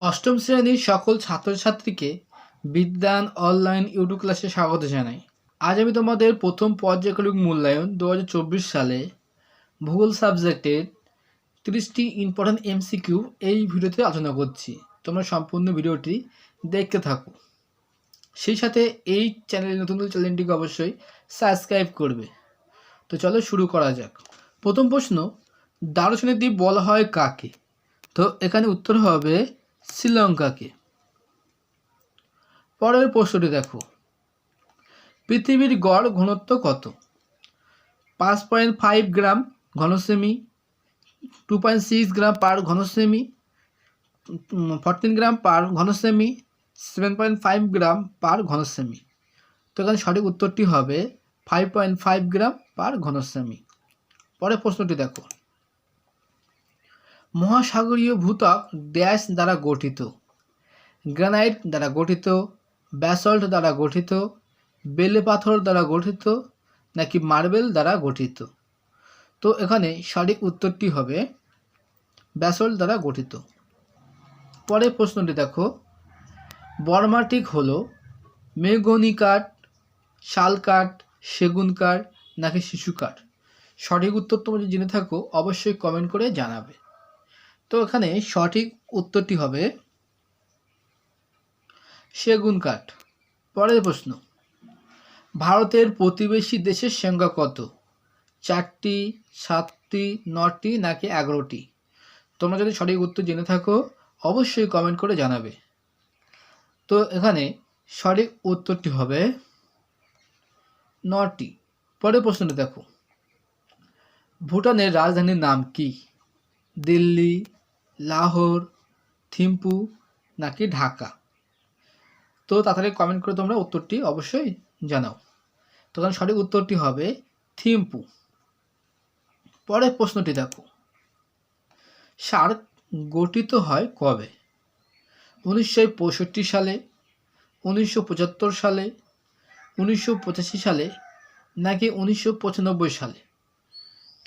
অষ্টম শ্রেণীর সকল ছাত্রছাত্রীকে বিজ্ঞান অনলাইন ইউটিউব ক্লাসে স্বাগত জানাই। আজ আমি তোমাদের প্রথম পর্যায়ক্রমিক মূল্যায়ন 2024 সালে ভূগোল সাবজেক্টের 30টি ইম্পর্ট্যান্ট এমসিকিউ এই ভিডিওতে আলোচনা করছি। তোমরা সম্পূর্ণ ভিডিওটি দেখতে থাকো। সেই সাথে এই চ্যানেলে নতুন চ্যানেলটিকে অবশ্যই সাবস্ক্রাইব করবে। তো চলো শুরু করা যাক। প্রথম প্রশ্ন, দার্শনিক দ্বীপ বলা হয় কাকে? তো এখানে উত্তর হবে শ্রীলঙ্কাকে। পরের প্রশ্নটি দেখো, পৃথিবীর গড় ঘনত্ব কত? 5.5 গ্রাম ঘনসেমি, 2.6 গ্রাম পার ঘনসেমি, 14 গ্রাম পার ঘনসেমি, 7.5 গ্রাম পার ঘনসেমি। তো এখানে সঠিক উত্তরটি হবে 5.5 গ্রাম পার ঘনসেমি। পরের প্রশ্নটি দেখো, মহাসাগরীয় ভূত্বক ড্যাশ দ্বারা গঠিত? গ্রানাইট দ্বারা গঠিত, ব্যাসল্ট দ্বারা গঠিত, বেলে পাথর দ্বারা গঠিত, নাকি মার্বেল দ্বারা গঠিত? তো এখানে সঠিক উত্তরটি হবে ব্যাসল্ট দ্বারা গঠিত। পরের প্রশ্নটি দেখো, বর্মাটিক হলো মেহগনি কাঠ, শাল কাঠ, সেগুন কাঠ, নাকি শিশু কাঠ? সঠিক উত্তর তোমরা যদি জেনে থাকো অবশ্যই কমেন্ট করে জানাবে। তো এখানে সঠিক উত্তরটি হবে সেগুন কাঠ। পরের প্রশ্ন, ভারতের প্রতিবেশী দেশের সংখ্যা কত? 4টি, 7টি, 9টি, নাকি 11টি? তোমরা যদি সঠিক উত্তর জেনে থাকো অবশ্যই কমেন্ট করে জানাবে। তো এখানে সঠিক উত্তরটি হবে 9টি। পরের প্রশ্নটি দেখো, ভুটানের রাজধানীর নাম কি? দিল্লি, লাহোর, থিম্পু, নাকি ঢাকা? তো তাড়াতাড়ি কমেন্ট করে তোমরা উত্তরটি অবশ্যই জানাও। তো এখানে সঠিক উত্তরটি হবে থিম্পু। পরের প্রশ্নটি দেখো, সার্ক গঠিত হয় কবে? 1965 সালে, 1975 সালে, 1985 সালে, নাকি 1995 সালে?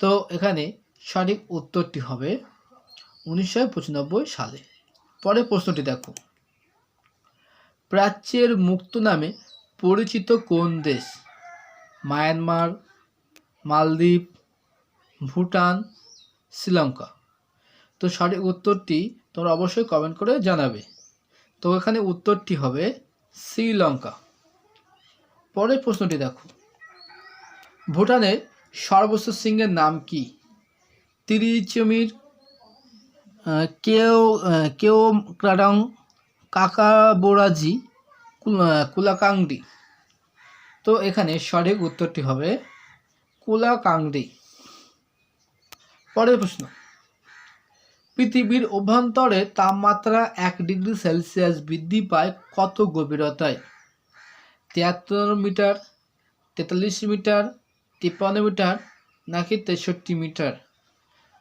তো এখানে সঠিক উত্তরটি হবে 1995 সালে। পরের প্রশ্নটি দেখো, প্রাচ্যের মুক্ত নামে পরিচিত কোন দেশ? মায়ানমার, মালদ্বীপ, ভুটান, শ্রীলঙ্কা? তো সঠিক উত্তরটি তোমরা অবশ্যই কমেন্ট করে জানাবে। তো এখানে উত্তরটি হবে শ্রীলঙ্কা। পরের প্রশ্নটি দেখো, ভুটানের সর্বোচ্চ শৃঙ্গের নাম কি? তিরিচমির, কেওক্রাডং, কাকাবোরাজি, কুলাকাংডি? তো এখানে সঠিক উত্তরটি হবে কুলাকাংডি। পরের প্রশ্ন, পৃথিবীর অভ্যন্তরে তাপমাত্রা 1 ডিগ্রি সেলসিয়াস বৃদ্ধি পায় কত গভীরতায়? 73 মিটার, 43 মিটার, 53 মিটার, নাকি 63 মিটার?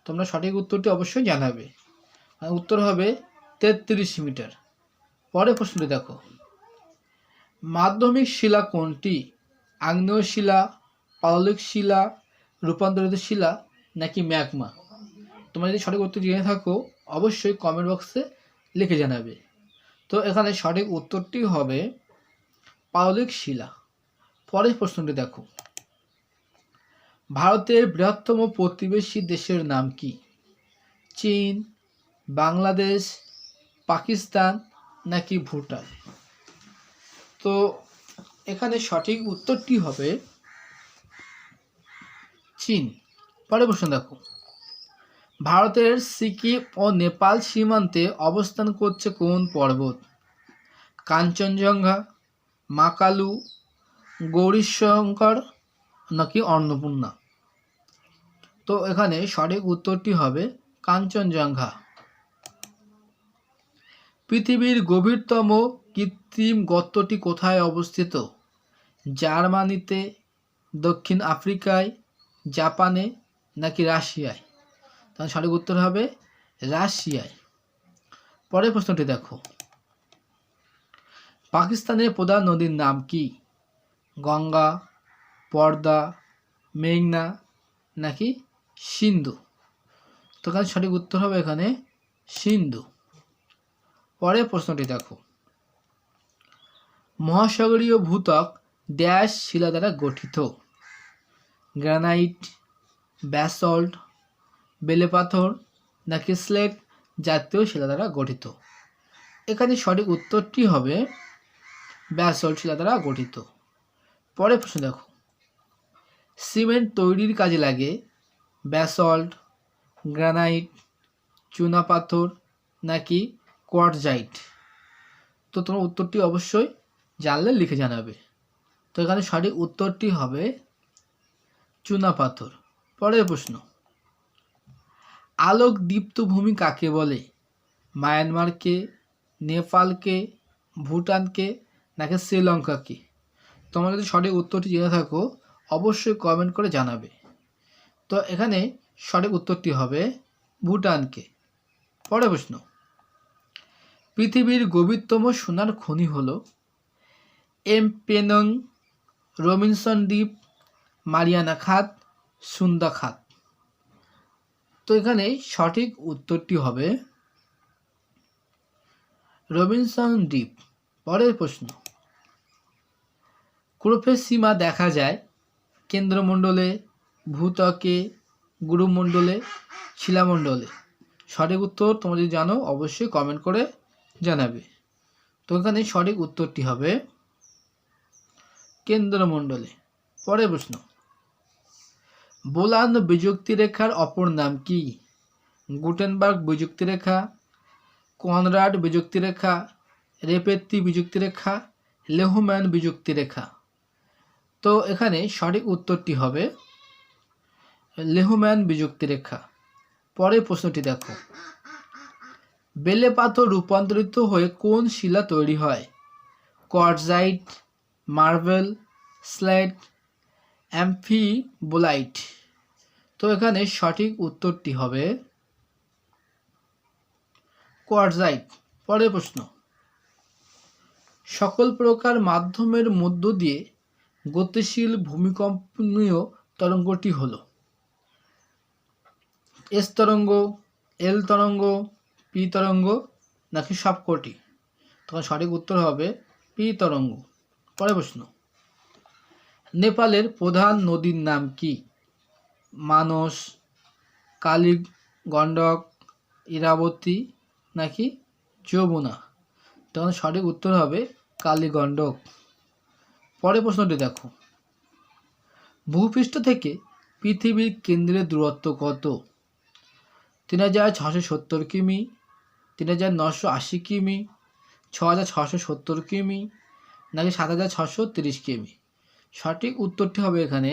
তোমরা সঠিক উত্তরটি অবশ্যই জানাবে। উত্তর হবে 33 মিটার। পরের প্রশ্নটি দেখো, মাধ্যমিক শিলা কোনটি? আগ্নেয় শিলা, পাললিক শিলা, রূপান্তরিত শিলা, নাকি ম্যাগমা? তোমরা যদি সঠিক উত্তর জেনে থাকো অবশ্যই কমেন্ট বক্সে লিখে জানাবে। তো এখানে সঠিক উত্তরটি হবে পাললিক শিলা। পরের প্রশ্নটি দেখো, ভারতের বৃহত্তম প্রতিবেশী দেশের নাম কি? চীন, বাংলাদেশ, পাকিস্তান, নাকি ভুটান? তো এখানে সঠিক উত্তরটি হবে চীন। পরের প্রশ্ন দেখো, ভারতের সিকিম ও নেপাল সীমান্তে অবস্থান করছে কোন পর্বত? কাঞ্চনজঙ্ঘা, মাকালু, গৌরীশঙ্কর, নাকি অন্নপূর্ণা? তো এখানে সঠিক উত্তরটি হবে কাঞ্চনজঙ্ঘা। পৃথিবীর গভীরতম কৃত্রিম গর্তটি কোথায় অবস্থিত? জার্মানিতে, দক্ষিণ আফ্রিকায়, জাপানে, নাকি রাশিয়ায়? তাহলে সঠিক উত্তর হবে রাশিয়ায়। পরের প্রশ্নটি দেখো, পাকিস্তানের প্রধান নদীর নাম কি? গঙ্গা, পদ্মা, মেঘনা, নাকি সিন্ধু? তো এখানে সঠিক উত্তর হবে এখানে সিন্ধু। পরের প্রশ্নটি দেখো, মহাসাগরীয় ভূত্বক ড্যাশ শিলা দ্বারা গঠিত? গ্রানাইট, ব্যাসল্ট, বেলে পাথর নাকি স্লেট জাতীয় শিলা দ্বারা গঠিত? এখানে সঠিক উত্তরটি হবে ব্যাসল্ট শিলা দ্বারা গঠিত। পরের প্রশ্ন দেখো, সিমেন্ট তৈরির কাজে লাগে ব্যাসল্ট, গ্রানাইট, চুনাপাথর নাকি কোয়ার্টজাইট? তো তোমার উত্তরটি অবশ্যই জানলে লিখে জানাবে। তো এখানে সঠিক উত্তরটি হবে চুনাপাথর। পরের প্রশ্ন, আলোক দীপ্ত ভূমি কাকে বলে? মায়ানমারকে, নেপালকে, ভুটানকে নাকি শ্রীলঙ্কাকে? তোমরা যদি সঠিক উত্তরটি জেনে থাকো অবশ্যই কমেন্ট করে জানাবে। তো এখানে সঠিক উত্তরটি হবে ভুটানকে। পরের প্রশ্ন, পৃথিবীর গভীরতম সোনার খনি হলো এমপেনং, রবিনসন দ্বীপ, মারিয়ানা খাত, সুন্দা খাত? তো এখানে সঠিক উত্তরটি হবে রবিনসন দ্বীপ। পরের প্রশ্ন, ক্রোফের সীমা দেখা যায় কেন্দ্রমণ্ডলে, ভূত্বকে, গুরুমণ্ডলে, শিলামণ্ডলে? সঠিক উত্তর তোমরা যদি জানো অবশ্যই কমেন্ট করে জানাবে। তো এখানে সঠিক উত্তরটি হবে কেন্দ্রমণ্ডলে। পরের প্রশ্ন, বোলান বিযুক্তি রেখার অপর নাম কি? গুটেনবার্গ বিযুক্তি রেখা, কনরাড বিযুক্তি রেখা, রেপেত্তি বিযুক্তি রেখা, লেহম্যান বিযুক্তি রেখা? তো এখানে সঠিক উত্তরটি হবে লেহম্যান বিযুক্তি রেখা। পরের প্রশ্নটি দেখো, বেলে পাথর রূপান্তরিত হয়ে কোন শিলা তৈরি হয়? Quartzite, marble, slate, amphibolite? তো এখানে সঠিক উত্তরটি হবে কোয়ার্টজাইট। পরের প্রশ্ন, সকল প্রকার মাধ্যমের মধ্য দিয়ে গতিশীল ভূমিকম্পনীয় তরঙ্গটি হলো এস তরঙ্গ, এল তরঙ্গ, পি তরঙ্গ নাকি সবকটি? তখন সঠিক উত্তর হবে পি তরঙ্গ। পরের প্রশ্ন, নেপালের প্রধান নদীর নাম কি? মানস, কালী গণ্ডক, ইরাবতী নাকি যমুনা? তখন সঠিক উত্তর হবে কালী গণ্ডক। পরের প্রশ্নটি দেখো, ভূপৃষ্ঠ থেকে পৃথিবীর কেন্দ্রের দূরত্ব কত? 3670 কিমি, 3980 কিমি, 6670 কিমি নাকি 7630 কিমি? সঠিক উত্তরটি হবে এখানে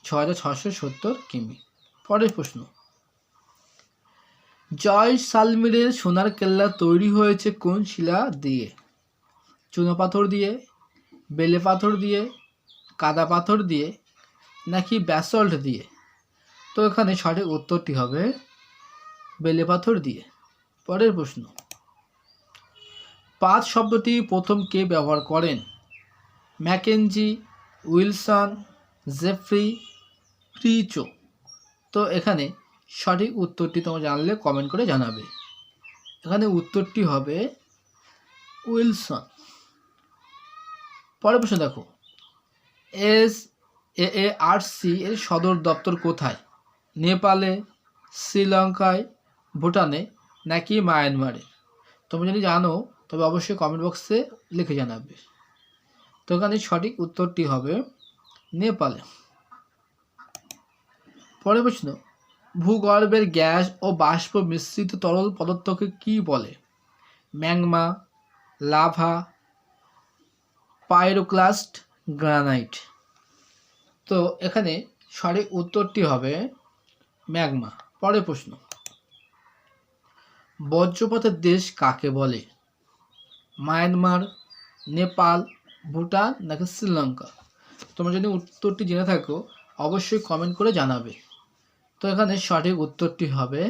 6670 কিমি। পরের প্রশ্ন, জয়সালমীরের সোনার কেল্লা তৈরি হয়েছে কোন শিলা দিয়ে? চুনাপাথর দিয়ে, বেলে পাথর দিয়ে, কাদা পাথর দিয়ে নাকি ব্যাসল্ট দিয়ে? তো এখানে সঠিক উত্তরটি হবে বেলে পাথর দিয়ে। পরের প্রশ্ন, পাঁচ শব্দটি প্রথম কে ব্যবহার করেন? ম্যাকেঞ্জি, উইলসন, জেফ্রি, প্রিচো? তো এখানে সঠিক উত্তরটি তোমরা জানলে কমেন্ট করে জানাবে। এখানে উত্তরটি হবে উইলসন। পরের প্রশ্ন দেখো, SAARC এর সদর দপ্তর কোথায়? নেপালে, শ্রীলঙ্কায়, ভুটানে নাকি মায়ানমারে? তুমি যদি জানো তবে অবশ্যই কমেন্ট বক্সে লিখে জানাবে। তো এখানে সঠিক উত্তরটি হবে নেপালে। পরের প্রশ্ন, ভূগর্ভের গ্যাস ও বাষ্প মিশ্রিত তরল পদার্থকে কি বলে? Magma, lava, pyroclast, granite? তো এখানে সঠিক উত্তরটি হবে ম্যাগমা। পরের প্রশ্ন, বজ্রপাতের দেশ কাকে বলে? মায়ানমার, নেপাল, ভুটান নাকি শ্রীলঙ্কা? তোমরা যদি উত্তরটি জেনে থাকো অবশ্যই কমেন্ট করে জানাবে। তো এখানে সঠিক উত্তরটি হবে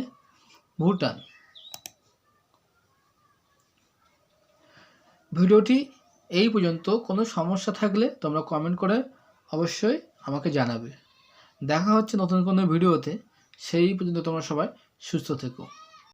ভুটান। ভিডিওটি এই পর্যন্ত। কোনো সমস্যা থাকলে তোমরা কমেন্ট করে অবশ্যই আমাকে জানাবে। দেখা হচ্ছে নতুন কোনো ভিডিওতে। সেই পর্যন্ত তোমরা সবাই সুস্থ থেকো।